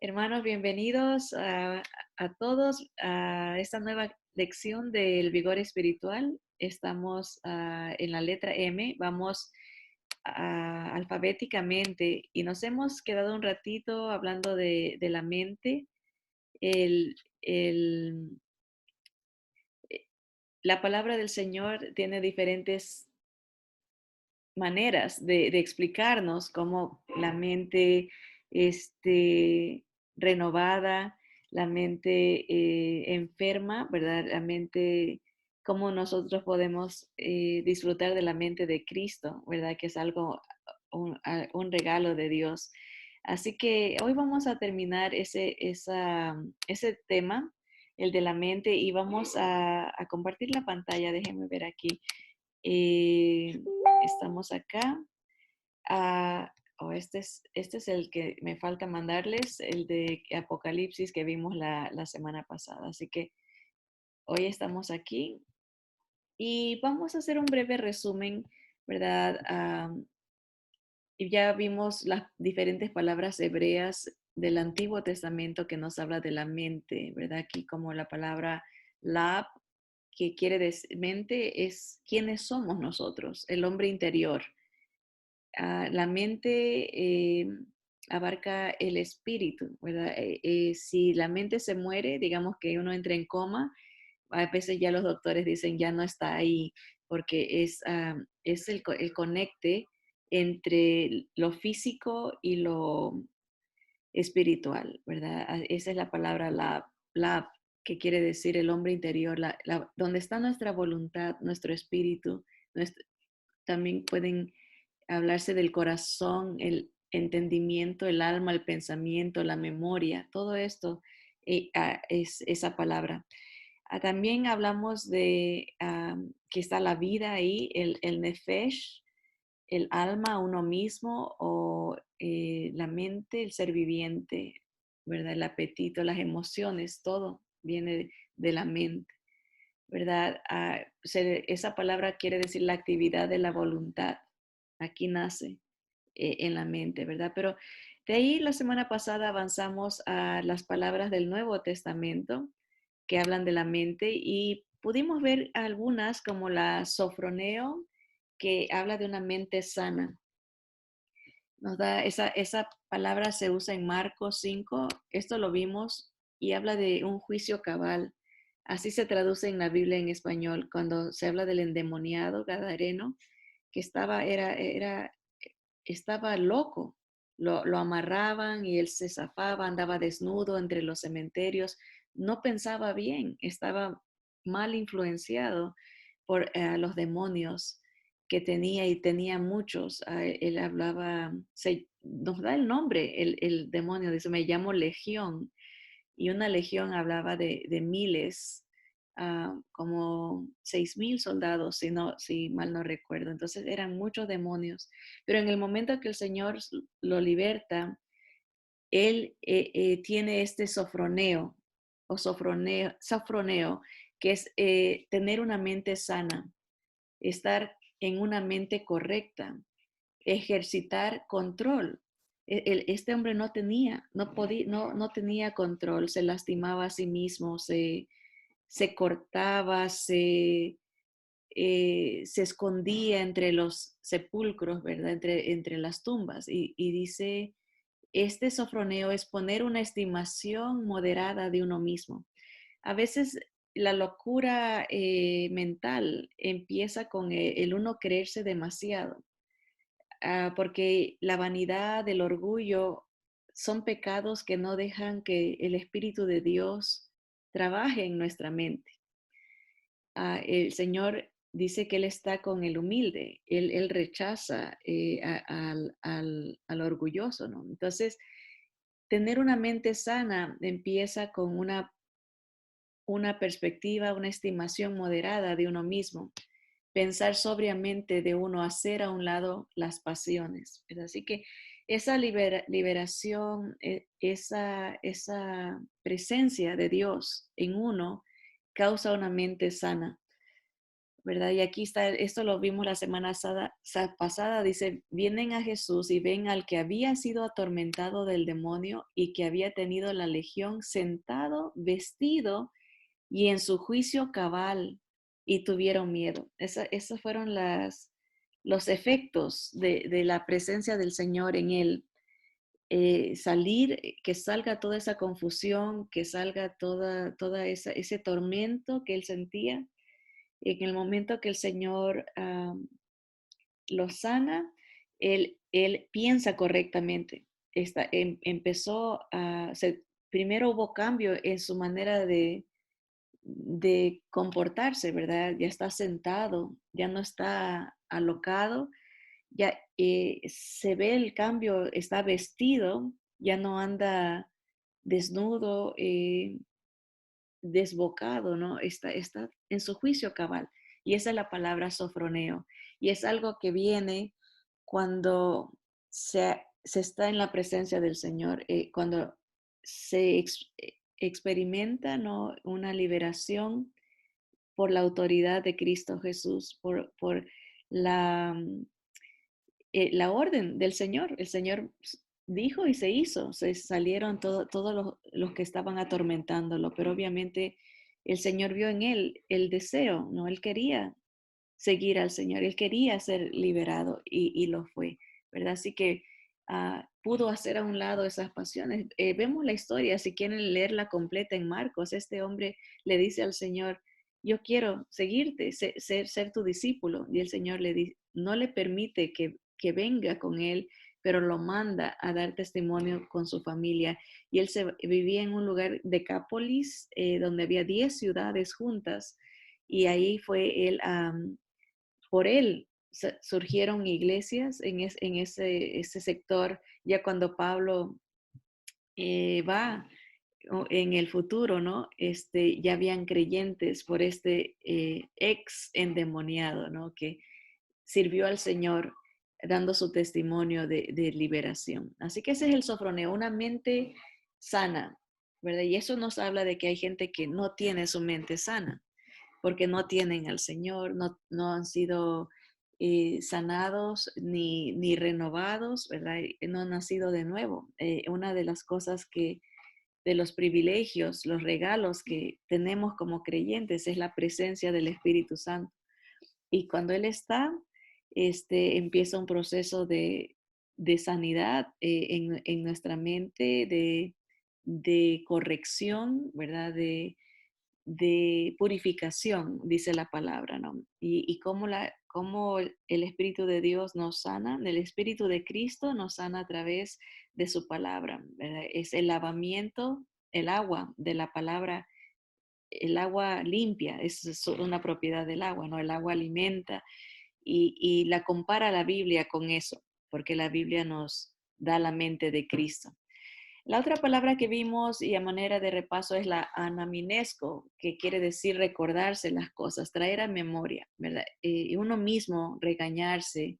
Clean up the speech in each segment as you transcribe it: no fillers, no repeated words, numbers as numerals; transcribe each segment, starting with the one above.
Hermanos, bienvenidos a todos a esta nueva lección del vigor espiritual. Estamos en la letra M, vamos alfabéticamente y nos hemos quedado un ratito hablando de la mente. El, el- eh, la palabra del Señor tiene diferentes maneras de explicarnos cómo la mente renovada, la mente enferma, ¿verdad? La mente, cómo nosotros podemos disfrutar de la mente de Cristo, ¿verdad? Que es algo, un regalo de Dios. Así que hoy vamos a terminar ese tema, el de la mente, y vamos a compartir la pantalla. Déjenme ver aquí. Eh, Estamos acá. Este es el que me falta mandarles, el de Apocalipsis que vimos la semana pasada. Así que hoy estamos aquí y vamos a hacer un breve resumen, ¿verdad? Y ya vimos las diferentes palabras hebreas del Antiguo Testamento que nos habla de la mente, ¿verdad? Aquí como la palabra lab, que quiere decir mente, es quiénes somos nosotros, el hombre interior. La mente abarca el espíritu, ¿verdad? Si la mente se muere, digamos que uno entra en coma, a veces ya los doctores dicen ya no está ahí, porque es el conecte entre lo físico y lo espiritual, ¿verdad? Esa es la palabra lab, que quiere decir el hombre interior, donde está nuestra voluntad, nuestro espíritu, también pueden hablarse del corazón, el entendimiento, el alma, el pensamiento, la memoria, todo esto es esa palabra. También hablamos de que está la vida ahí, el nefesh, el alma, uno mismo, o la mente, el ser viviente, ¿verdad? El apetito, las emociones, todo viene de la mente, ¿verdad? Esa palabra quiere decir la actividad de la voluntad. Aquí nace en la mente, ¿verdad? Pero de ahí la semana pasada avanzamos a las palabras del Nuevo Testamento que hablan de la mente y pudimos ver algunas como la sofroneo, que habla de una mente sana. Nos da esa palabra, se usa en Marcos 5, esto lo vimos, y habla de un juicio cabal. Así se traduce en la Biblia en español cuando se habla del endemoniado gadareno que estaba loco. Lo amarraban y él se zafaba, andaba desnudo entre los cementerios, no pensaba bien, estaba mal influenciado por los demonios que tenía y tenía muchos. Él hablaba, nos da el nombre, el demonio, dice, me llamo Legión, y una legión hablaba de miles, como 6,000 soldados, si mal no recuerdo. Entonces eran muchos demonios. Pero en el momento que el Señor lo liberta, Él tiene este sofroneo o sofroneo, que es tener una mente sana, estar en una mente correcta, ejercitar control. Este hombre no tenía, no podía, no tenía control, se lastimaba a sí mismo, se cortaba, se escondía entre los sepulcros, ¿verdad? Entre las tumbas. Y dice, este sofroneo es poner una estimación moderada de uno mismo. A veces la locura mental empieza con el uno creerse demasiado, porque la vanidad, el orgullo son pecados que no dejan que el Espíritu de Dios trabaje en nuestra mente. El Señor dice que Él está con el humilde, Él rechaza al orgulloso, ¿no? Entonces, tener una mente sana empieza con una perspectiva, una estimación moderada de uno mismo, pensar sobriamente de uno, hacer a un lado las pasiones. Así que esa liberación, esa presencia de Dios en uno causa una mente sana. ¿verdad? Y aquí está, esto lo vimos la semana pasada, dice, vienen a Jesús y ven al que había sido atormentado del demonio y que había tenido la legión sentado, vestido y en su juicio cabal, y tuvieron miedo. Esos fueron los efectos de la presencia del Señor en él. Salir, que salga toda esa confusión, que salga toda ese tormento que él sentía. En el momento que el Señor lo sana, él piensa correctamente. Empezó primero hubo cambio en su manera de comportarse, ¿verdad? Ya está sentado, ya no está alocado, ya se ve el cambio, está vestido, ya no anda desnudo, desbocado, ¿no? Está en su juicio cabal. Y esa es la palabra sofroneo. Y es algo que viene cuando se está en la presencia del Señor, cuando experimenta, ¿no?, una liberación por la autoridad de Cristo Jesús, por la, la orden del Señor. El Señor dijo y se hizo, se salieron todos los que estaban atormentándolo, pero obviamente el Señor vio en él el deseo, ¿no? Él quería seguir al Señor, él quería ser liberado y lo fue, ¿verdad? Así que pudo hacer a un lado esas pasiones. Vemos la historia, si quieren leerla completa en Marcos, este hombre le dice al Señor, yo quiero seguirte, ser tu discípulo. Y el Señor le dice, no le permite que venga con él, pero lo manda a dar testimonio con su familia. Y él vivía en un lugar, Decápolis, donde había 10 ciudades juntas. Y ahí fue él, por él surgieron iglesias en ese sector, ya cuando Pablo va en el futuro, ¿no? Ya habían creyentes por ex endemoniado, ¿no? Que sirvió al Señor dando su testimonio de liberación. Así que ese es el sofroneo, una mente sana, ¿verdad? Y eso nos habla de que hay gente que no tiene su mente sana, porque no tienen al Señor, no han sido sanados ni renovados, ¿verdad? No han nacido de nuevo. Una de las cosas de los privilegios, los regalos que tenemos como creyentes es la presencia del Espíritu Santo. Y cuando Él está, empieza un proceso de sanidad en nuestra mente, de corrección, ¿verdad? De purificación, dice la palabra, ¿no? Y cómo el Espíritu de Dios nos sana, el Espíritu de Cristo nos sana a través de su palabra, ¿verdad? Es el lavamiento, el agua de la palabra, el agua limpia, es una propiedad del agua, ¿no? El agua alimenta y la compara la Biblia con eso, porque la Biblia nos da la mente de Cristo. La otra palabra que vimos y a manera de repaso es la anaminesco, que quiere decir recordarse las cosas, traer a memoria, ¿verdad? Y uno mismo regañarse,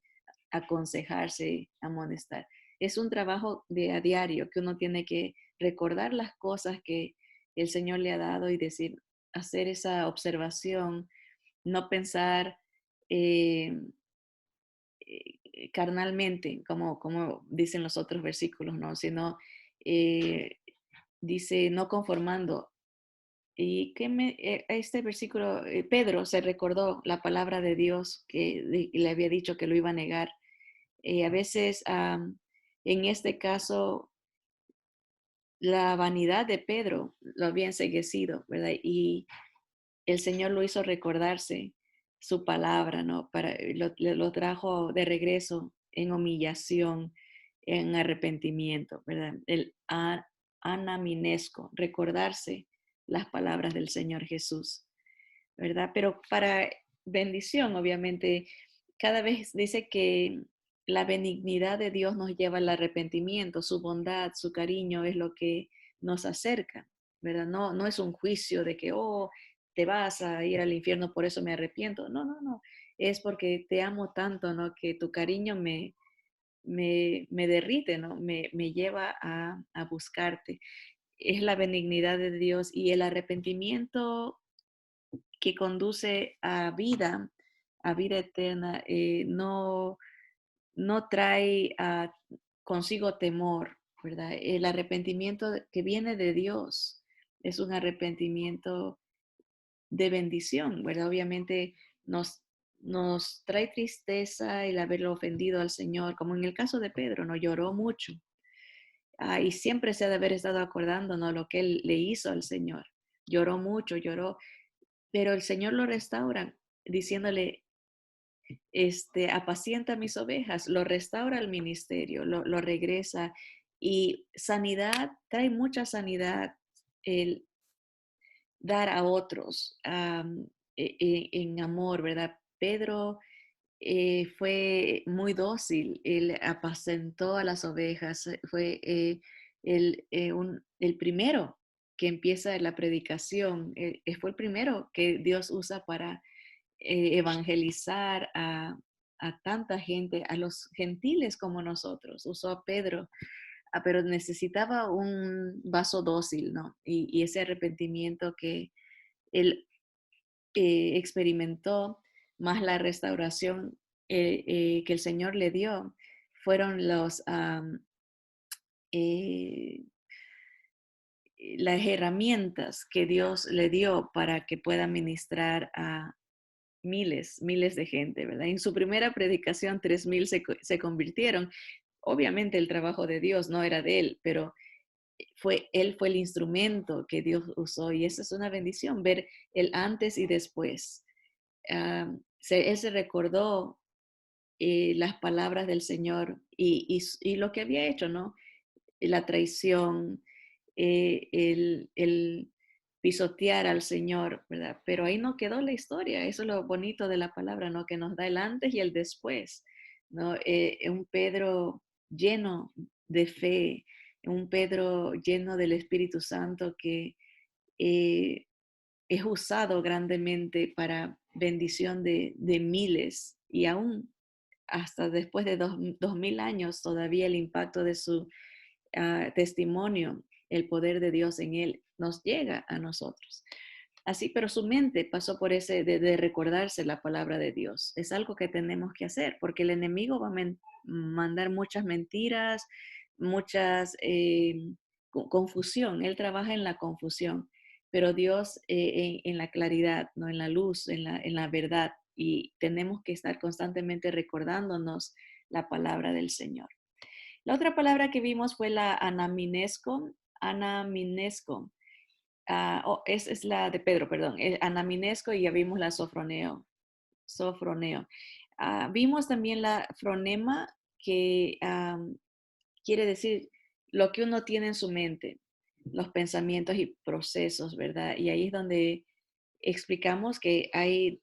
aconsejarse, amonestar. Es un trabajo de a diario que uno tiene que recordar las cosas que el Señor le ha dado y decir, hacer esa observación, no pensar eh, carnalmente, como dicen los otros versículos, ¿no? Sino eh, dice, no conformando. Y este versículo, Pedro se recordó la palabra de Dios que le había dicho que lo iba a negar. A veces, en este caso, la vanidad de Pedro lo había enceguecido, ¿verdad? Y el Señor lo hizo recordarse su palabra, ¿no? Lo trajo de regreso en humillación, en arrepentimiento, ¿verdad? Anaminesco, recordarse las palabras del Señor Jesús, ¿verdad? Pero para bendición, obviamente, cada vez dice que la benignidad de Dios nos lleva al arrepentimiento, su bondad, su cariño es lo que nos acerca, ¿verdad? No es un juicio de que, oh, te vas a ir al infierno, por eso me arrepiento. No. Es porque te amo tanto, ¿no? Que tu cariño me derrite, ¿no? Me lleva a buscarte. Es la benignidad de Dios y el arrepentimiento que conduce a vida eterna, no trae consigo temor, ¿verdad? El arrepentimiento que viene de Dios es un arrepentimiento de bendición, ¿verdad? Obviamente nos trae tristeza el haberlo ofendido al Señor, como en el caso de Pedro, no lloró mucho. Y siempre se ha de haber estado acordándonos lo que él le hizo al Señor. Lloró mucho, lloró, pero el Señor lo restaura diciéndole, apacienta mis ovejas, lo restaura al ministerio, lo regresa y sanidad, trae mucha sanidad el dar a otros en amor, ¿verdad? Pedro fue muy dócil, él apacentó a las ovejas, fue el primero que empieza la predicación, fue el primero que Dios usa para evangelizar a tanta gente, a los gentiles como nosotros. Usó a Pedro, pero necesitaba un vaso dócil, ¿no? Y ese arrepentimiento que él experimentó, más la restauración que el Señor le dio, fueron eh, las herramientas que Dios le dio para que pueda ministrar a miles de gente, ¿verdad? En su primera predicación, 3,000 se convirtieron. Obviamente el trabajo de Dios no era de él, pero él fue el instrumento que Dios usó y esa es una bendición, ver el antes y después. Él se recordó las palabras del Señor y lo que había hecho, ¿no? La traición, el pisotear al Señor, ¿verdad? Pero ahí no quedó la historia, eso es lo bonito de la palabra, ¿no? Que nos da el antes y el después, ¿no? Un Pedro lleno de fe, un Pedro lleno del Espíritu Santo que eh, es usado grandemente para bendición de miles y aún hasta después de 2000 años todavía el impacto de su testimonio, el poder de Dios en él nos llega a nosotros. Así, pero su mente pasó por ese de recordarse la palabra de Dios. Es algo que tenemos que hacer porque el enemigo va a mandar muchas mentiras, muchas confusión. Él trabaja en la confusión, pero Dios en la claridad, no en la luz, en la verdad. Y tenemos que estar constantemente recordándonos la palabra del Señor. La otra palabra que vimos fue la anaminesco. Anaminesco. Es la de Pedro, perdón. El anaminesco y ya vimos la sofroneo. Sofroneo. Vimos también la fronema, que quiere decir lo que uno tiene en su mente, los pensamientos y procesos, ¿verdad? Y ahí es donde explicamos que hay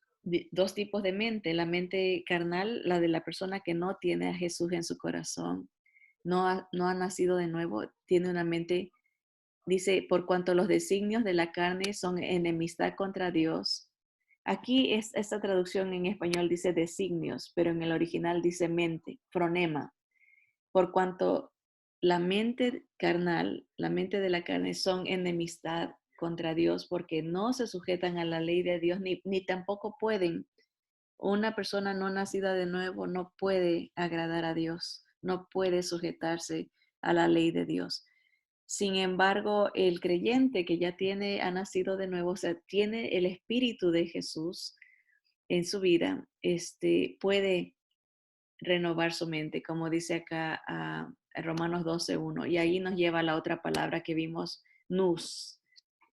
dos tipos de mente, la mente carnal, la de la persona que no tiene a Jesús en su corazón, no ha nacido de nuevo, tiene una mente, dice, por cuanto los designios de la carne son enemistad contra Dios. Aquí esta traducción en español dice designios, pero en el original dice mente, fronema, por cuanto la mente carnal, la mente de la carne son enemistad contra Dios porque no se sujetan a la ley de Dios ni tampoco pueden. Una persona no nacida de nuevo no puede agradar a Dios, no puede sujetarse a la ley de Dios. Sin embargo, el creyente que ya ha nacido de nuevo, o sea, tiene el espíritu de Jesús en su vida, puede renovar su mente, como dice acá Romanos 12:1. Y ahí nos lleva a la otra palabra que vimos, nous.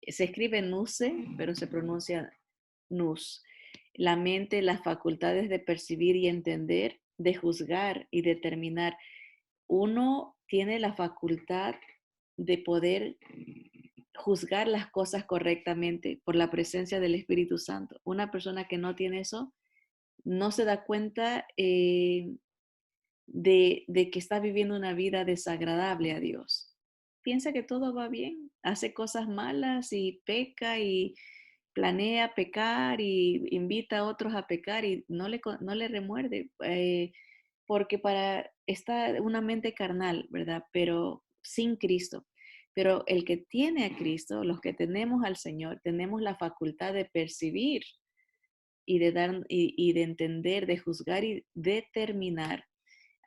Se escribe nuse, pero se pronuncia nous. La mente, las facultades de percibir y entender, de juzgar y determinar. Uno tiene la facultad de poder juzgar las cosas correctamente por la presencia del Espíritu Santo. Una persona que no tiene eso no se da cuenta de que está viviendo una vida desagradable a Dios. Piensa que todo va bien, hace cosas malas y peca y planea pecar y invita a otros a pecar y no le remuerde, porque está una mente carnal, ¿verdad? Pero sin Cristo. Pero el que tiene a Cristo, los que tenemos al Señor, tenemos la facultad de percibir y de dar y de entender, de juzgar y determinar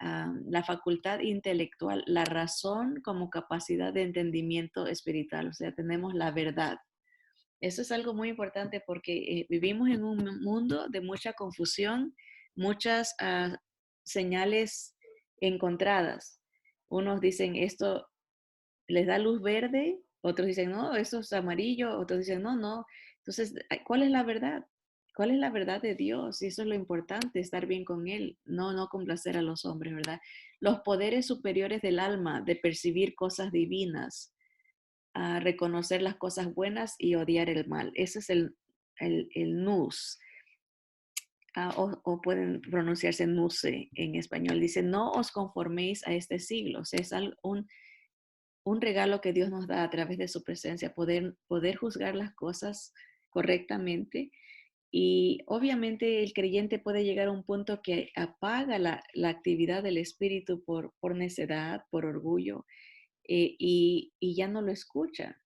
la facultad intelectual, la razón como capacidad de entendimiento espiritual, o sea, tenemos la verdad. Eso es algo muy importante porque vivimos en un mundo de mucha confusión, muchas señales encontradas. Unos dicen esto les da luz verde, otros dicen no, esto es amarillo, otros dicen no, no. Entonces, ¿cuál es la verdad? ¿Cuál es la verdad de Dios? Y eso es lo importante, estar bien con Él, no complacer a los hombres, ¿verdad? Los poderes superiores del alma de percibir cosas divinas, a reconocer las cosas buenas y odiar el mal. Ese es el nous, o pueden pronunciarse nuse en español. Dice, no os conforméis a este siglo. O sea, es un regalo que Dios nos da a través de su presencia, poder juzgar las cosas correctamente. Y obviamente el creyente puede llegar a un punto que apaga la actividad del espíritu por necedad, por orgullo, y ya no lo escucha.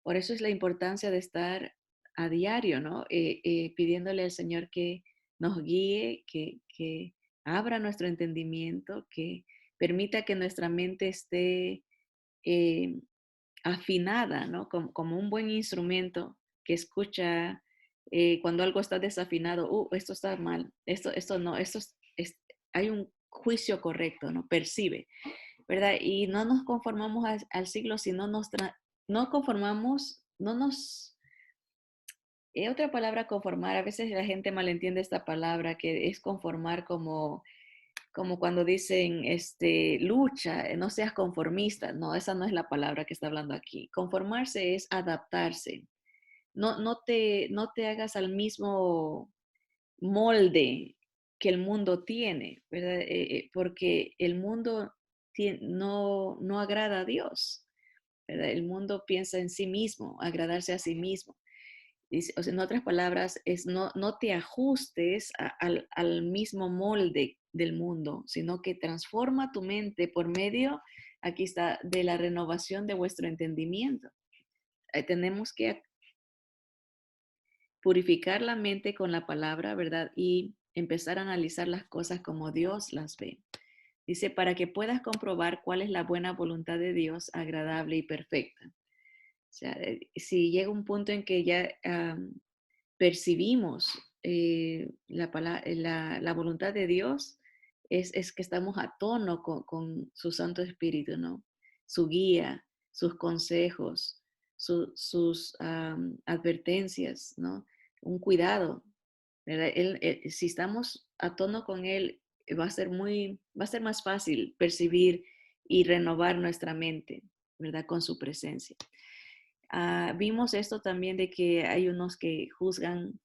Por eso es la importancia de estar a diario, ¿no? Pidiéndole al Señor que nos guíe, que abra nuestro entendimiento, que permita que nuestra mente esté eh, afinada, ¿no? Como un buen instrumento que escucha cuando algo está desafinado, esto está mal, esto no, hay un juicio correcto, ¿no? Percibe, ¿verdad? Y no nos conformamos al siglo, sino no conformamos, no nos... otra palabra conformar, a veces la gente malentiende esta palabra, que es conformar como cuando dicen, lucha, no seas conformista. No, esa no es la palabra que está hablando aquí. Conformarse es adaptarse. No te hagas al mismo molde que el mundo tiene, ¿verdad? Porque el mundo no agrada a Dios, ¿verdad? El mundo piensa en sí mismo, agradarse a sí mismo. O sea, en otras palabras, es no te ajustes al mismo molde del mundo, sino que transforma tu mente por medio, aquí está, de la renovación de vuestro entendimiento. Tenemos que purificar la mente con la palabra, ¿verdad? Y empezar a analizar las cosas como Dios las ve. Dice, para que puedas comprobar cuál es la buena voluntad de Dios, agradable y perfecta. O sea, si llega un punto en que ya percibimos la voluntad de Dios, es que estamos a tono con su Santo Espíritu, ¿no? Su guía, sus consejos, sus advertencias, ¿no? Un cuidado, ¿verdad? Si estamos a tono con Él, va a ser más fácil percibir y renovar nuestra mente, ¿verdad? Con su presencia. Vimos esto también de que hay unos que juzgan,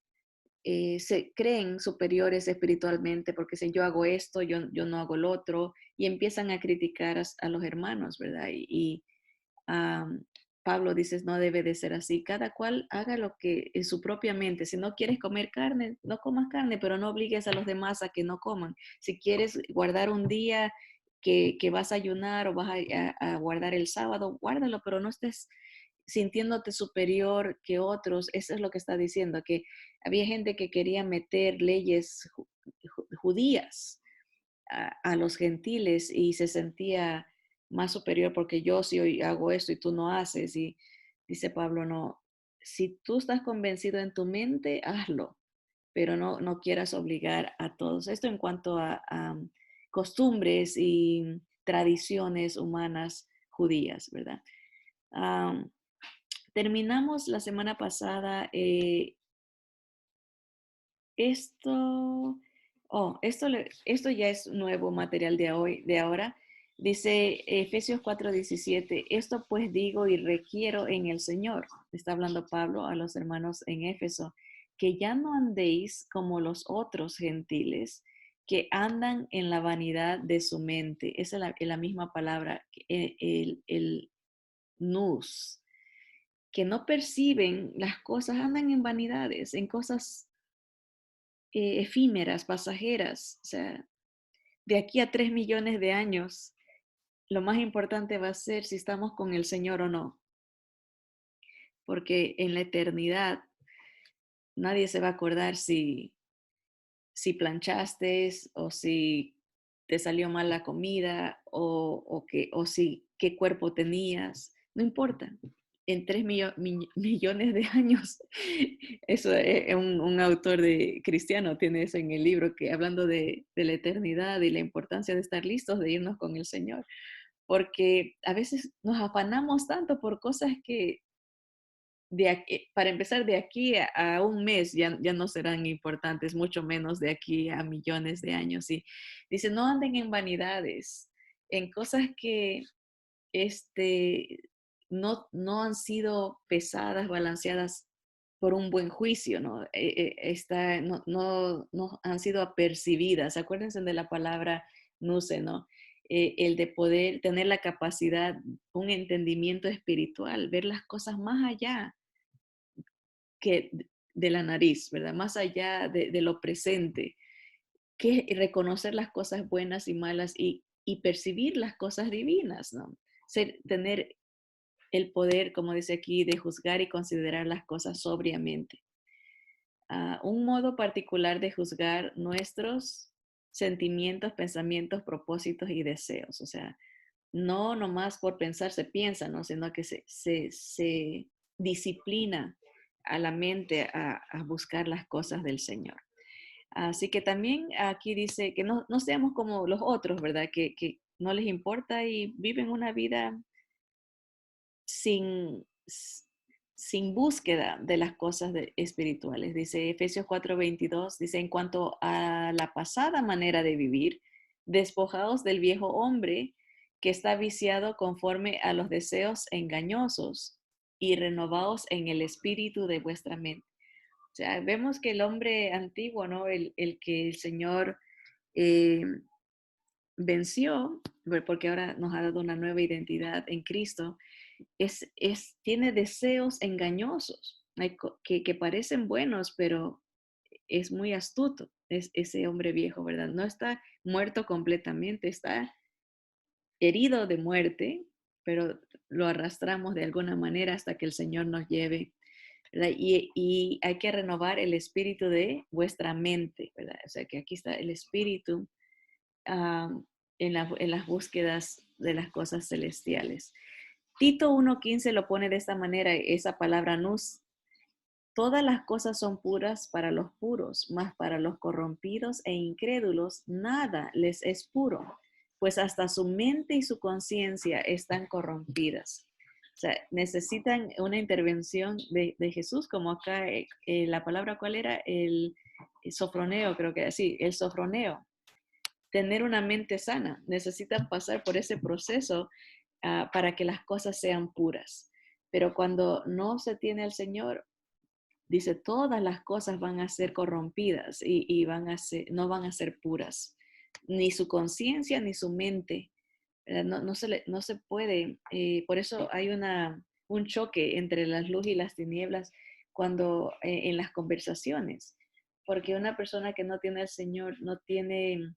se creen superiores espiritualmente porque si yo hago esto, yo no hago lo otro, y empiezan a criticar a los hermanos, ¿verdad? Y Pablo dice, no debe de ser así, cada cual haga lo que en su propia mente, si no quieres comer carne, no comas carne, pero no obligues a los demás a que no coman. Si quieres guardar un día que vas a ayunar o vas a guardar el sábado, guárdalo, pero no estés sintiéndote superior que otros. Eso es lo que está diciendo, que había gente que quería meter leyes judías a los gentiles y se sentía más superior porque yo sí hoy hago esto y tú no haces. Y dice Pablo, no, si tú estás convencido en tu mente, hazlo, pero no quieras obligar a todos. Esto en cuanto a costumbres y tradiciones humanas judías, ¿verdad? Um, Terminamos la semana pasada esto, esto ya es nuevo material de hoy, de ahora. Dice Efesios 4:17, esto pues digo y requiero en el Señor, está hablando Pablo a los hermanos en Éfeso, que ya no andéis como los otros gentiles que andan en la vanidad de su mente. Esa es la misma palabra, el nous, que no perciben las cosas, andan en vanidades, en cosas efímeras, pasajeras. O sea, de aquí a 3 millones de años, lo más importante va a ser si estamos con el Señor o no, porque en la eternidad nadie se va a acordar si planchaste o si te salió mal la comida o si qué cuerpo tenías, no importa. En 3 millones de años, eso es un autor cristiano tiene eso en el libro, que hablando de la eternidad y la importancia de estar listos de irnos con el Señor, porque a veces nos afanamos tanto por cosas que para empezar, de aquí a un mes ya no serán importantes, mucho menos de aquí a millones de años. Y dice, no anden en vanidades, en cosas que este, no han sido pesadas, balanceadas por un buen juicio, ¿no? No han sido apercibidas. Acuérdense de la palabra nuce, ¿no? El de poder tener la capacidad, un entendimiento espiritual, ver las cosas más allá que de la nariz, ¿verdad? Más allá de lo presente, que reconocer las cosas buenas y malas y percibir las cosas divinas, ¿no? Tener el poder, como dice aquí, de juzgar y considerar las cosas sobriamente. Un modo particular de juzgar nuestros sentimientos, pensamientos, propósitos y deseos. O sea, no nomás por pensar se piensa, ¿no? Sino que se disciplina a la mente a buscar las cosas del Señor. Así que también aquí dice que no seamos como los otros, ¿verdad? Que no les importa y viven una vida sin, sin búsqueda de las cosas espirituales. Dice Efesios 4:22, dice, en cuanto a la pasada manera de vivir, despojados del viejo hombre que está viciado conforme a los deseos engañosos y renovados en el espíritu de vuestra mente. O sea, vemos que el hombre antiguo, ¿no? El que el Señor eh, venció, porque ahora nos ha dado una nueva identidad en Cristo, tiene deseos engañosos, que parecen buenos, pero es muy astuto, es ese hombre viejo, ¿verdad? No está muerto completamente, está herido de muerte, pero lo arrastramos de alguna manera hasta que el Señor nos lleve, ¿verdad? Y hay que renovar el espíritu de vuestra mente, ¿verdad? O sea, que aquí está el espíritu en las búsquedas de las cosas celestiales. Tito 1:15 lo pone de esta manera, esa palabra nous. Todas las cosas son puras para los puros, mas para los corrompidos e incrédulos nada les es puro, pues hasta su mente y su conciencia están corrompidas. O sea, necesitan una intervención de Jesús, como acá la palabra, ¿cuál era? El sofroneo, creo que sí, el sofroneo. Tener una mente sana, necesitan pasar por ese proceso para que las cosas sean puras. Pero cuando no se tiene al Señor, dice, todas las cosas van a ser corrompidas y no van a ser puras. Ni su conciencia ni su mente. No se puede. Por eso hay un choque entre la luz y las tinieblas cuando en las conversaciones. Porque una persona que no tiene al Señor no tiene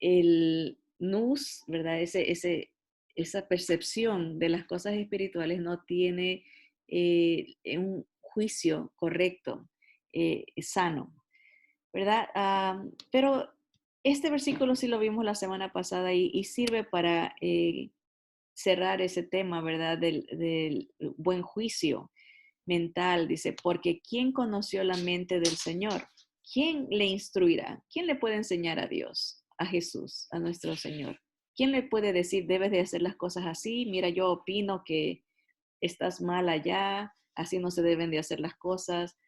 el nous, ¿verdad? Esa percepción de las cosas espirituales, no tiene un juicio correcto, sano, ¿verdad? Pero este versículo sí lo vimos la semana pasada y sirve para cerrar ese tema, ¿verdad? Del buen juicio mental. Dice, porque ¿quién conoció la mente del Señor? ¿Quién le instruirá? ¿Quién le puede enseñar a Dios, a Jesús, a nuestro Señor? ¿Quién le puede decir, debes de hacer las cosas así? Mira, yo opino que estás mal allá, así no se deben de hacer las cosas.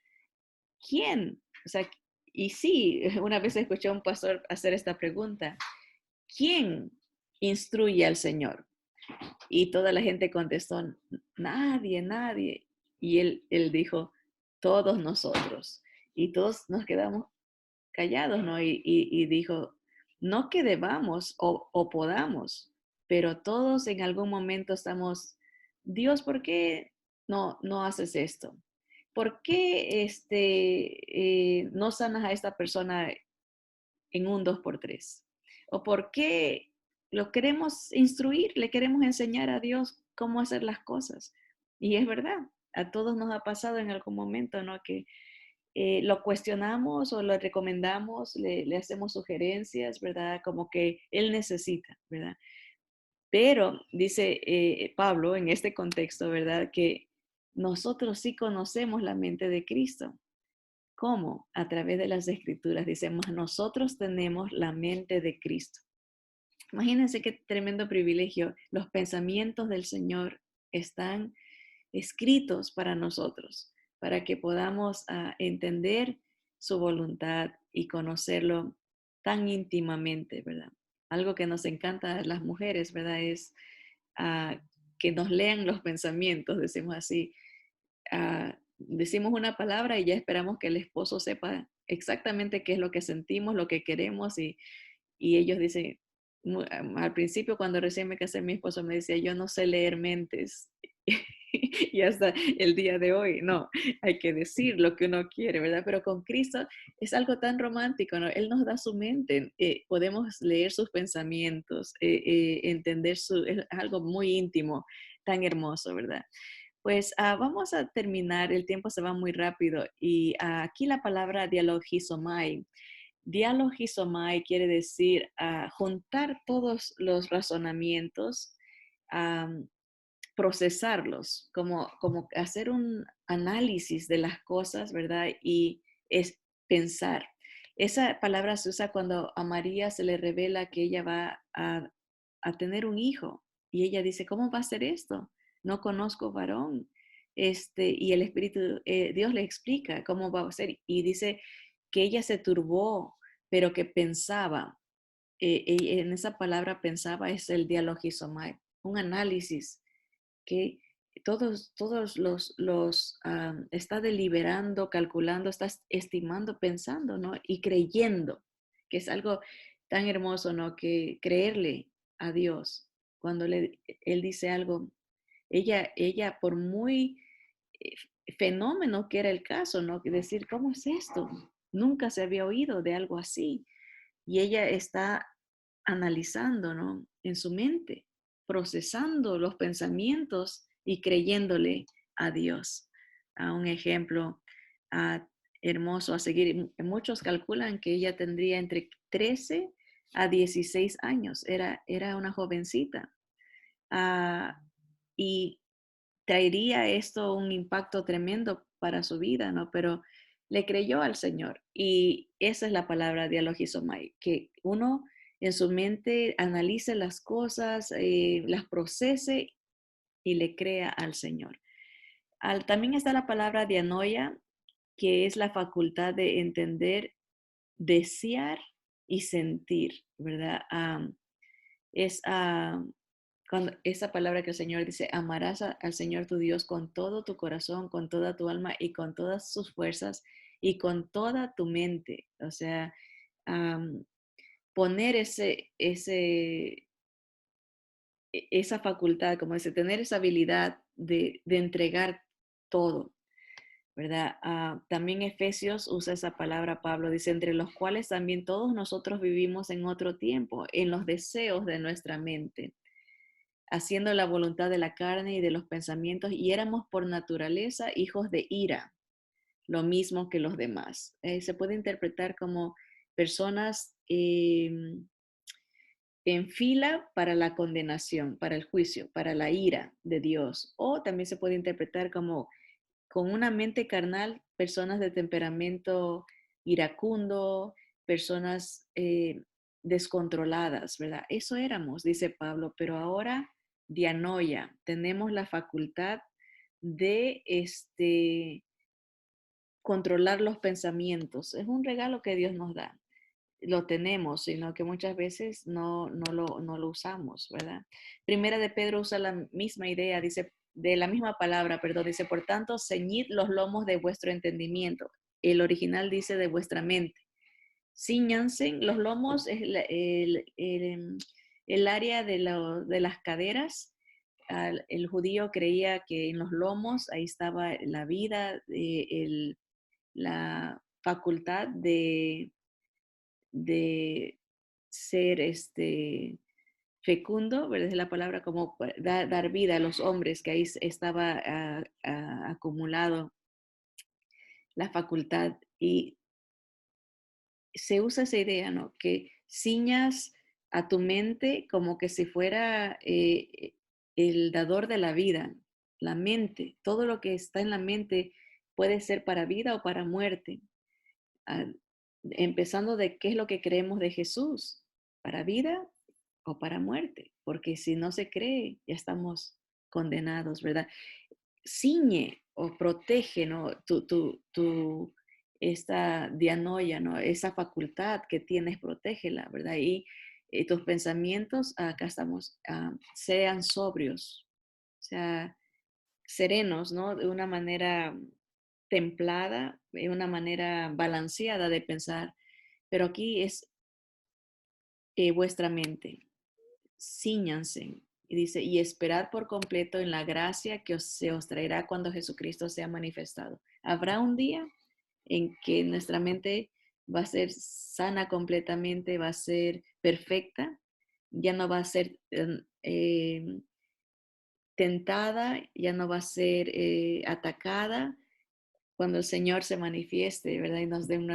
¿Quién? O sea, y sí, una vez escuché a un pastor hacer esta pregunta. ¿Quién instruye al Señor? Y toda la gente contestó, nadie, nadie. Y él dijo, todos nosotros. Y todos nos quedamos callados, ¿no? Y dijo, no que debamos o podamos, pero todos en algún momento estamos, Dios, ¿por qué no haces esto? ¿Por qué no sanas a esta persona en un 2x3? ¿O por qué lo queremos instruir, le queremos enseñar a Dios cómo hacer las cosas. Y es verdad, a todos nos ha pasado en algún momento, ¿no? Que lo cuestionamos o lo recomendamos, le hacemos sugerencias, ¿verdad? Como que él necesita, ¿verdad? Pero dice Pablo en este contexto, ¿verdad? Que nosotros sí conocemos la mente de Cristo. ¿Cómo? A través de las escrituras. Decimos, nosotros tenemos la mente de Cristo. Imagínense qué tremendo privilegio. Los pensamientos del Señor están escritos para nosotros, para que podamos entender su voluntad y conocerlo tan íntimamente, ¿verdad? Algo que nos encanta a las mujeres, ¿verdad? Es que nos lean los pensamientos, decimos así. Decimos una palabra y ya esperamos que el esposo sepa exactamente qué es lo que sentimos, lo que queremos y ellos dicen, al principio cuando recién me casé, mi esposo me decía, yo no sé leer mentes. Y hasta el día de hoy, no, hay que decir lo que uno quiere, ¿verdad? Pero con Cristo es algo tan romántico, ¿no? Él nos da su mente, podemos leer sus pensamientos, entender es algo muy íntimo, tan hermoso, ¿verdad? Pues vamos a terminar, el tiempo se va muy rápido y aquí la palabra dialogizomai. Dialogizomai quiere decir juntar todos los razonamientos, procesarlos, como hacer un análisis de las cosas, ¿verdad? Y es pensar. Esa palabra se usa cuando a María se le revela que ella va a tener un hijo y ella dice, ¿cómo va a ser esto? No conozco varón. Y el Espíritu, Dios le explica cómo va a ser y dice que ella se turbó, pero que pensaba. En esa palabra pensaba es el dialogizomai, un análisis que todos está deliberando, calculando, está estimando, pensando, ¿no? Y creyendo, que es algo tan hermoso, ¿no? Que creerle a Dios cuando Él dice algo, ella por muy eh, fenómeno que era el caso, ¿no? Que decir, ¿cómo es esto? Nunca se había oído de algo así. Y ella está analizando, ¿no? En su mente, procesando los pensamientos y creyéndole a Dios. A un ejemplo hermoso a seguir. Muchos calculan que ella tendría entre 13 a 16 años. Era una jovencita. Ah, y traería esto un impacto tremendo para su vida, ¿no? Pero le creyó al Señor. Y esa es la palabra dialogizomai, que uno en su mente analice las cosas, las procese y le crea al Señor. También está la palabra dianoia, que es la facultad de entender, desear y sentir, ¿verdad? Es cuando esa palabra que el Señor dice, amarás al Señor tu Dios con todo tu corazón, con toda tu alma y con todas sus fuerzas y con toda tu mente. O sea, am, poner esa facultad, como dice, tener esa habilidad de entregar todo, ¿verdad? También Efesios usa esa palabra, Pablo dice, entre los cuales también todos nosotros vivimos en otro tiempo, en los deseos de nuestra mente haciendo la voluntad de la carne y de los pensamientos, y éramos por naturaleza hijos de ira, lo mismo que los demás. Se puede interpretar como personas en fila para la condenación, para el juicio, para la ira de Dios, o también se puede interpretar como con una mente carnal, personas de temperamento iracundo, personas descontroladas, ¿verdad? Eso éramos, dice Pablo, pero ahora dianoia, tenemos la facultad de controlar los pensamientos. Es un regalo que Dios nos da. Lo tenemos, sino que muchas veces no lo usamos, ¿verdad? Primera de Pedro usa la misma idea, dice, de la misma palabra, perdón, dice, por tanto, ceñid los lomos de vuestro entendimiento. El original dice de vuestra mente. Cíñanse, los lomos es el área de las caderas. El judío creía que en los lomos ahí estaba la vida, la facultad de ser fecundo, ¿verdad? Es la palabra como dar vida a los hombres, que ahí estaba acumulado la facultad. Y se usa esa idea, ¿no? Que ciñas a tu mente como que si fuera el dador de la vida, la mente. Todo lo que está en la mente puede ser para vida o para muerte. Ah, empezando de qué es lo que creemos de Jesús, para vida o para muerte, porque si no se cree, ya estamos condenados, ¿verdad? Ciñe o protege, ¿no? Esta dianoia, ¿no? Esa facultad que tienes, protégela, ¿verdad? Y tus pensamientos, acá estamos, sean sobrios, o sea, serenos, ¿no? De una manera templada, de una manera balanceada de pensar, pero aquí es vuestra mente. Cíñanse. Y dice, y esperad por completo en la gracia que se os traerá cuando Jesucristo sea manifestado. Habrá un día en que nuestra mente va a ser sana completamente, va a ser perfecta, ya no va a ser tentada, ya no va a ser atacada cuando el Señor se manifieste, ¿verdad? Y nos dé un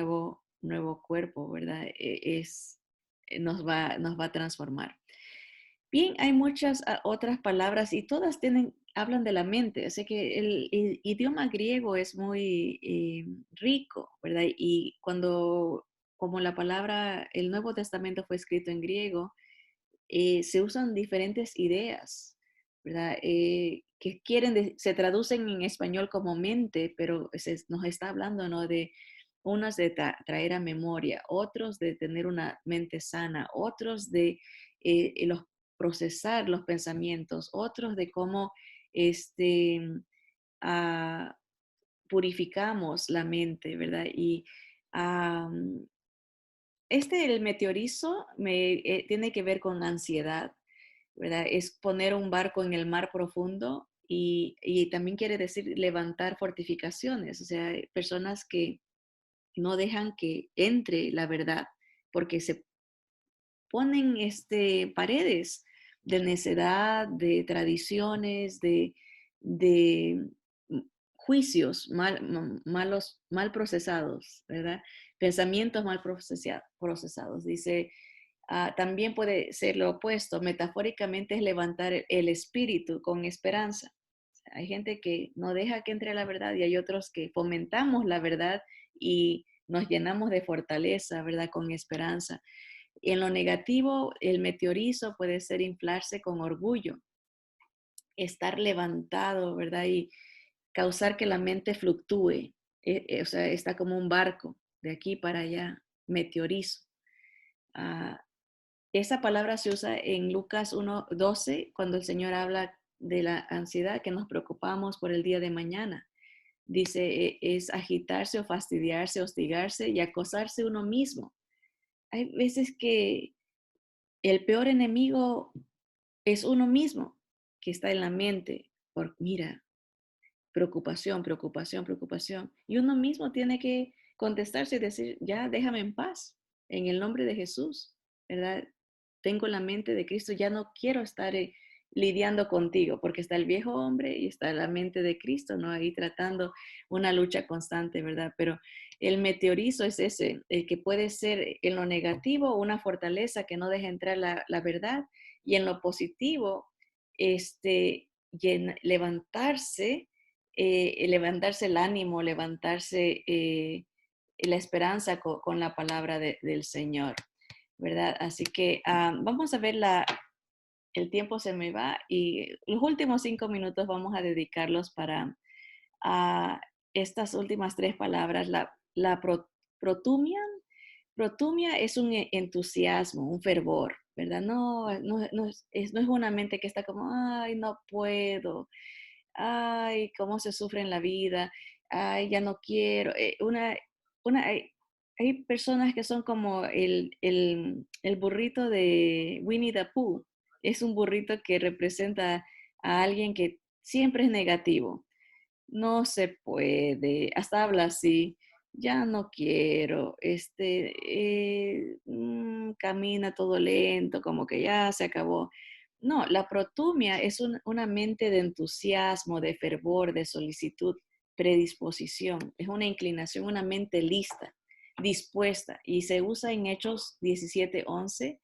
nuevo cuerpo, ¿verdad? Nos va a transformar. Bien, hay muchas otras palabras y todas hablan de la mente, así que el idioma griego es muy rico, ¿verdad? Y como la palabra, el Nuevo Testamento fue escrito en griego, se usan diferentes ideas, ¿verdad? Que se traducen en español como mente, pero nos está hablando, ¿no? De unos de traer a memoria, otros de tener una mente sana, otros de procesar los pensamientos, otros de cómo este, ah, purificamos la mente, ¿verdad? Y el meteorizo tiene que ver con ansiedad, ¿verdad? Es poner un barco en el mar profundo y también quiere decir levantar fortificaciones, o sea, personas que no dejan que entre la verdad porque se ponen paredes de necedad, de tradiciones, de juicios mal procesados, ¿verdad? Pensamientos mal procesados. Dice, también puede ser lo opuesto, metafóricamente es levantar el espíritu con esperanza. Hay gente que no deja que entre la verdad y hay otros que fomentamos la verdad y nos llenamos de fortaleza, ¿verdad? Con esperanza. En lo negativo, el meteorizo puede ser inflarse con orgullo, estar levantado, ¿verdad? Y causar que la mente fluctúe. O sea, está como un barco de aquí para allá, meteorizo. Ah, esa palabra se usa en Lucas 1:12, cuando el Señor habla de la ansiedad, que nos preocupamos por el día de mañana. Dice, es agitarse o fastidiarse, hostigarse y acosarse uno mismo. Hay veces que el peor enemigo es uno mismo, que está en la mente. Mira, preocupación, preocupación, preocupación. Y uno mismo tiene que contestarse y decir, ya déjame en paz, en el nombre de Jesús, ¿verdad? Tengo la mente de Cristo, ya no quiero estar lidiando contigo, porque está el viejo hombre y está la mente de Cristo, ¿no? Ahí tratando una lucha constante, ¿verdad? Pero el meteorizo es ese, el que puede ser en lo negativo una fortaleza que no deja entrar la verdad y en lo positivo, levantarse, levantarse el ánimo, levantarse la esperanza con la palabra del Señor, ¿verdad? Así que vamos a ver el tiempo se me va y los últimos 5 minutos vamos a dedicarlos para estas últimas tres palabras. Protumia. Protumia es un entusiasmo, un fervor, ¿verdad? No es una mente que está como, ay, no puedo, ay, cómo se sufre en la vida, ay, ya no quiero. Hay personas que son como el burrito de Winnie the Pooh. Es un burrito que representa a alguien que siempre es negativo. No se puede, hasta habla así. ya no quiero, camina todo lento, como que ya se acabó. No, la protumia es una mente de entusiasmo, de fervor, de solicitud, predisposición. Es una inclinación, una mente lista, dispuesta. Y se usa en Hechos 17:11.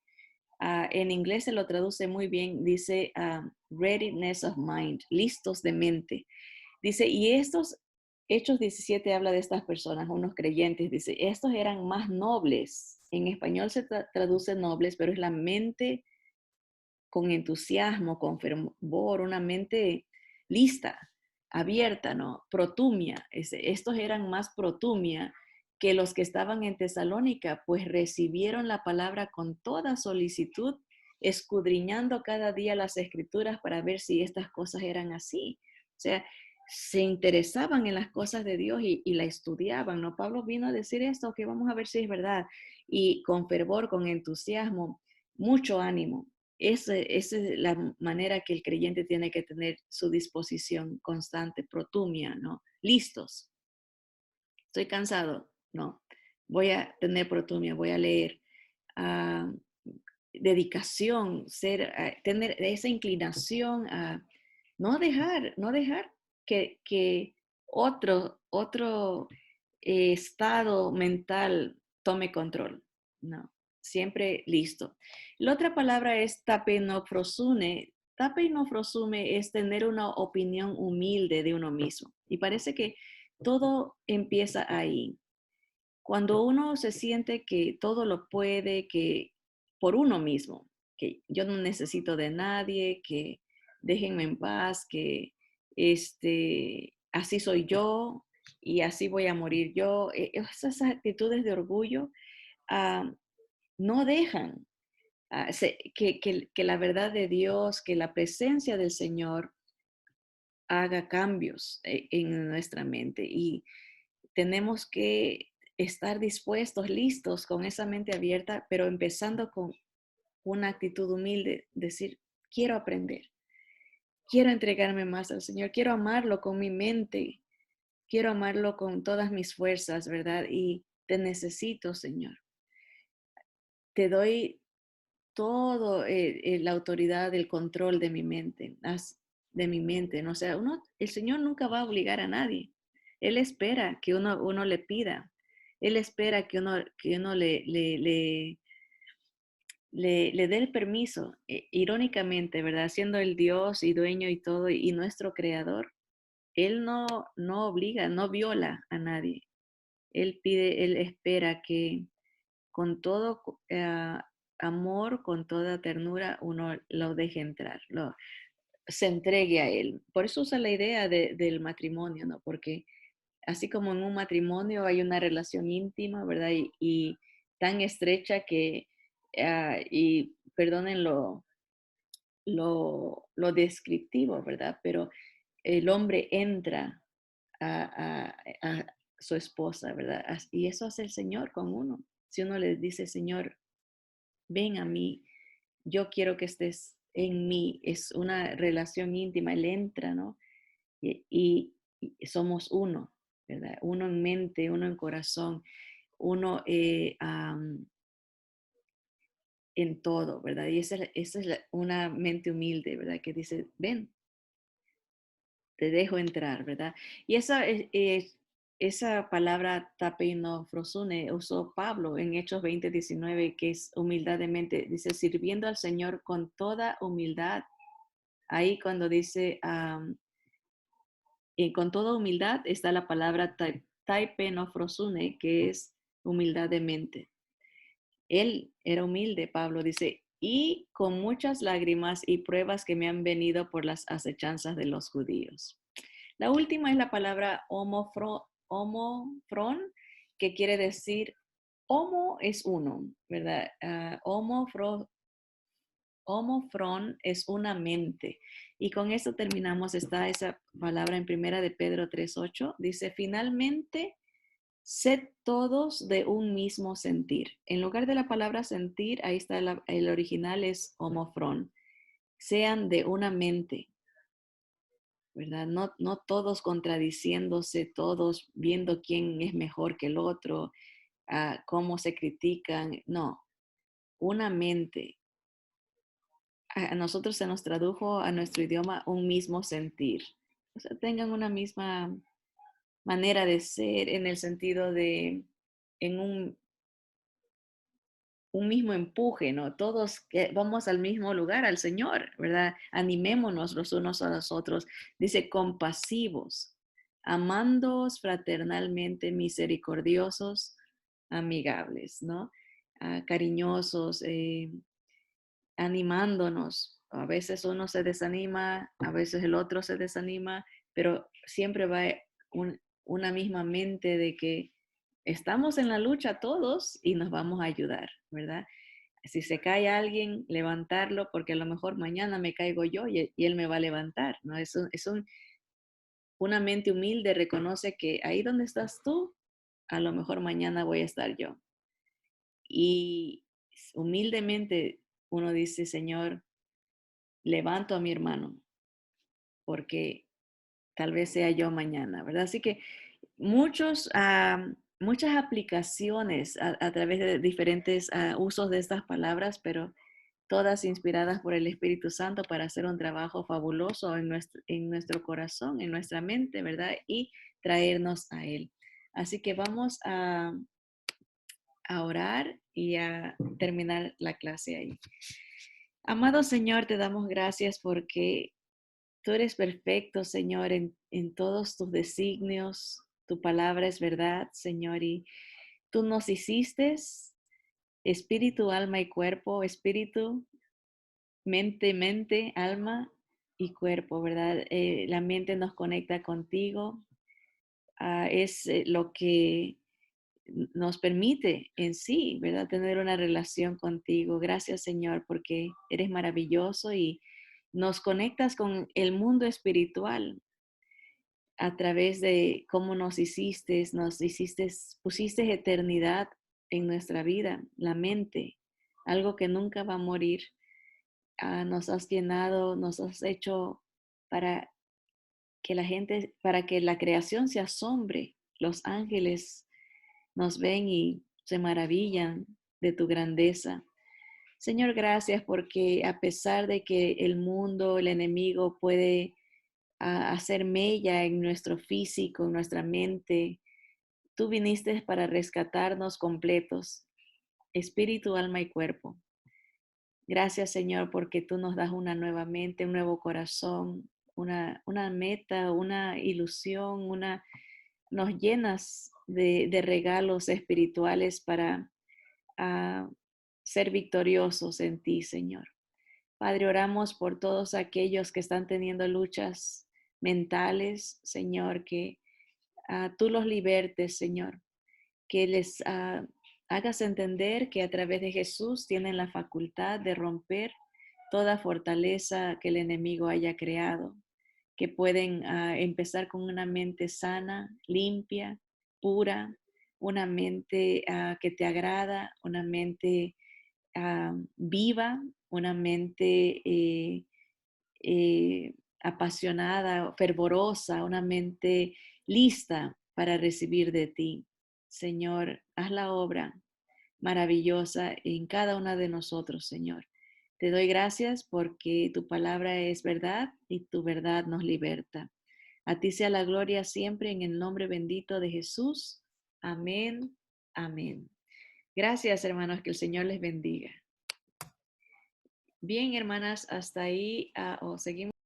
En inglés se lo traduce muy bien, dice readiness of mind, listos de mente. Dice, y estos Hechos 17 habla de estas personas, unos creyentes, dice, estos eran más nobles. En español se traduce nobles, pero es la mente con entusiasmo, con fervor, una mente lista, abierta, ¿no? Protumia. Estos eran más protumia que los que estaban en Tesalónica, pues recibieron la palabra con toda solicitud, escudriñando cada día las escrituras para ver si estas cosas eran así. O sea, se interesaban en las cosas de Dios y la estudiaban, ¿no? Pablo vino a decir esto, que vamos a ver si es verdad. Y con fervor, con entusiasmo, mucho ánimo. Esa es la manera que el creyente tiene que tener su disposición constante, protumia, ¿no? Listos. Estoy cansado, no. Voy a tener protumia, voy a leer. Ah, dedicación, tener esa inclinación a no dejar que otro estado mental tome control. No, siempre listo. La otra palabra es tapenofrosune. Tapenofrosune es tener una opinión humilde de uno mismo. Y parece que todo empieza ahí. Cuando uno se siente que todo lo puede, que por uno mismo, que yo no necesito de nadie, que déjenme en paz, que así soy yo y así voy a morir yo, esas actitudes de orgullo ah, no dejan que la verdad de Dios, que la presencia del Señor haga cambios en nuestra mente. Y tenemos que estar dispuestos, listos, con esa mente abierta, pero empezando con una actitud humilde, decir, quiero aprender, quiero entregarme más al Señor, quiero amarlo con mi mente, quiero amarlo con todas mis fuerzas, ¿verdad? Y te necesito, Señor. Te doy todo la autoridad, el control de mi mente, de mi mente, ¿no? O sea, el Señor nunca va a obligar a nadie. Él espera que uno le pida. Él espera que uno le dé el permiso, irónicamente, ¿verdad? Siendo el Dios y dueño y todo y nuestro creador, Él no obliga, no viola a nadie. Él espera que con todo amor, con toda ternura, uno lo deje entrar, se entregue a él. Por eso usa la idea del matrimonio, ¿no? Porque así como en un matrimonio hay una relación íntima, ¿verdad? Y tan estrecha que, y perdonen lo descriptivo, ¿verdad? Pero el hombre entra a su esposa, ¿verdad? Y eso hace el Señor con uno. Si uno le dice, Señor, ven a mí, yo quiero que estés en mí, es una relación íntima, Él entra, ¿no? Y somos uno, ¿verdad? Uno en mente, uno en corazón, uno en todo, ¿verdad? Y esa es una mente humilde, ¿verdad? Que dice, ven, te dejo entrar, ¿verdad? Y esa palabra tapeinofrosune usó Pablo en Hechos 20:19, que es humildad de mente. Dice, sirviendo al Señor con toda humildad. Ahí cuando dice, con toda humildad está la palabra taipenofrosune, que es humildad de mente. Él era humilde, Pablo dice, y con muchas lágrimas y pruebas que me han venido por las acechanzas de los judíos. La última es la palabra homofron, que quiere decir, homo es uno, ¿verdad? Homofron es una mente. Y con eso terminamos. Está esa palabra en primera de Pedro 3:8. Dice, finalmente, sed todos de un mismo sentir. En lugar de la palabra sentir, ahí está el original es homofron. Sean de una mente, ¿verdad? No todos contradiciéndose, todos viendo quién es mejor que el otro, cómo se critican. No, una mente. A nosotros se nos tradujo a nuestro idioma un mismo sentir. O sea, tengan una misma manera de ser en el sentido de, en un mismo empuje, ¿no? Todos que vamos al mismo lugar, al Señor, ¿verdad? Animémonos los unos a los otros. Dice, compasivos, amándoos fraternalmente, misericordiosos, amigables, ¿no? Cariñosos, animándonos. A veces uno se desanima, a veces el otro se desanima, pero siempre va una misma mente de que estamos en la lucha todos y nos vamos a ayudar, ¿verdad? Si se cae alguien, levantarlo, porque a lo mejor mañana me caigo yo y él me va a levantar, ¿no? Una mente humilde reconoce que ahí donde estás tú, a lo mejor mañana voy a estar yo. Y humildemente uno dice, Señor, levanto a mi hermano, porque tal vez sea yo mañana, ¿verdad? Así que muchas aplicaciones a través de diferentes usos de estas palabras, pero todas inspiradas por el Espíritu Santo para hacer un trabajo fabuloso en nuestro corazón, en nuestra mente, ¿verdad? Y traernos a Él. Así que vamos a orar y a terminar la clase ahí. Amado Señor, te damos gracias porque tú eres perfecto, Señor, en todos tus designios. Tu palabra es verdad, Señor, y tú nos hiciste espíritu, alma y cuerpo, espíritu, mente, alma y cuerpo, ¿verdad? La mente nos conecta contigo, es lo que nos permite en sí, ¿verdad? Tener una relación contigo. Gracias, Señor, porque eres maravilloso y nos conectas con el mundo espiritual a través de cómo nos hiciste, pusiste eternidad en nuestra vida, la mente, algo que nunca va a morir. Nos has llenado, nos has hecho para que la gente, para que la creación se asombre. Los ángeles nos ven y se maravillan de tu grandeza. Señor, gracias porque a pesar de que el mundo, el enemigo puede hacer mella en nuestro físico, en nuestra mente, tú viniste para rescatarnos completos, espíritu, alma y cuerpo. Gracias, Señor, porque tú nos das una nueva mente, un nuevo corazón, una meta, una ilusión, nos llenas de regalos espirituales para ser victoriosos en ti, Señor. Padre, oramos por todos aquellos que están teniendo luchas mentales, Señor, que tú los libertes, Señor, que les hagas entender que a través de Jesús tienen la facultad de romper toda fortaleza que el enemigo haya creado, que pueden empezar con una mente sana, limpia, pura, una mente que te agrada, una mente viva, una mente apasionada, fervorosa, una mente lista para recibir de ti. Señor, haz la obra maravillosa en cada una de nosotros, Señor. Te doy gracias porque tu palabra es verdad y tu verdad nos liberta. A ti sea la gloria siempre en el nombre bendito de Jesús. Amén. Amén. Gracias, hermanos, que el Señor les bendiga. Bien, hermanas, hasta ahí seguimos.